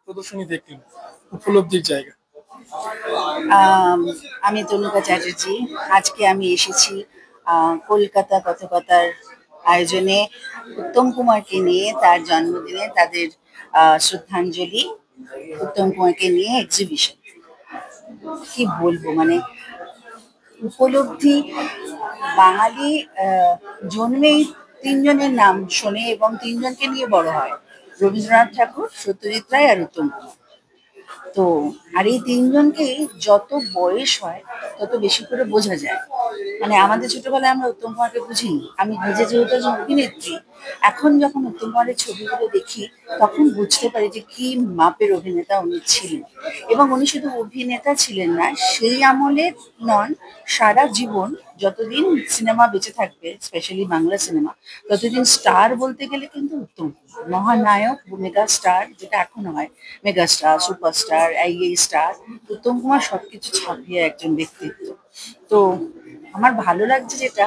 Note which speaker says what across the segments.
Speaker 1: প্রদর্শনী দেখলেন, উপলব্ধির জায়গা?
Speaker 2: আমি তনুকা চ্যাটার্জি। আজকে আমি এসেছি কলকাতা কথকতার আয়োজনে উত্তম কুমারকে নিয়ে, তার জন্মদিনে তাদের শ্রদ্ধাঞ্জলি, উত্তম কুমারকে নিয়ে এক্সিবিশন। কি বলবো, মানে উপলব্ধি। বাঙালি জন্মেই তিনজনের নাম শোনে এবং তিনজনকে নিয়ে বড় হয়: রবীন্দ্রনাথ ঠাকুর, সত্যজিৎ রায় আর উত্তম কুমার। তো আর এই তিনজনকেই যত বয়স হয় তত বেশি করে বোঝা যায়। মানে আমাদের ছোটবেলায় আমরা উত্তম কুমারকে বুঝিনি। আমি নিজে যেহেতু একজন অভিনেত্রী, এখন যখন উত্তম কুমারের ছবিগুলো দেখি তখন বুঝতে পারি যে কি মাপের অভিনেতা উনি ছিলেন। এবং উনি শুধু অভিনেতা ছিলেন না, সেই আমলের নন, সারা জীবন যতদিন সিনেমা বেঁচে থাকবে, স্পেশালি বাংলা সিনেমা, ততদিন স্টার বলতে গেলে কিন্তু উত্তম কুমার। মহানায়ক, মেগা স্টার যেটা এখন হয়, মেগা স্টার, সুপারস্টার, এই স্টার, উত্তম কুমার সবকিছু ছাপিয়ে একজন ব্যক্তিত্ব। তো আমার ভালো লাগছে যেটা,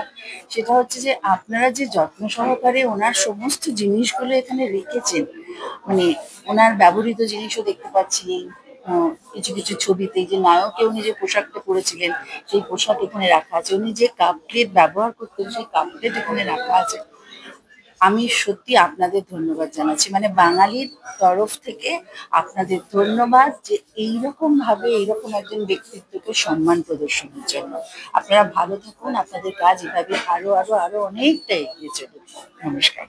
Speaker 2: সেটা হচ্ছে যে আপনারা যে যত্ন সহকারে ওনার সমস্ত জিনিসগুলো এখানে রেখেছেন। মানে ওনার ব্যবহৃত জিনিসও দেখতে পাচ্ছি। কিছু কিছু ছবিতে যে নায়কে উনি যে পোশাকটা পরেছিলেন, সেই পোশাক এখানে রাখা আছে। উনি যে কাপ প্লেট ব্যবহার করতেন, সেই কাপ প্লেট এখানে রাখা আছে। আমি সত্যি আপনাদের ধন্যবাদ জানাচ্ছি, মানে বাঙালির তরফ থেকে আপনাদের ধন্যবাদ যে এইরকম ভাবে এইরকম একজন ব্যক্তিত্বকে সম্মান প্রদর্শনের জন্য। আপনারা ভালো থাকুন, আপনাদের কাজ এভাবে আরো আরো আরো অনেকটা এগিয়ে চলুন। নমস্কার।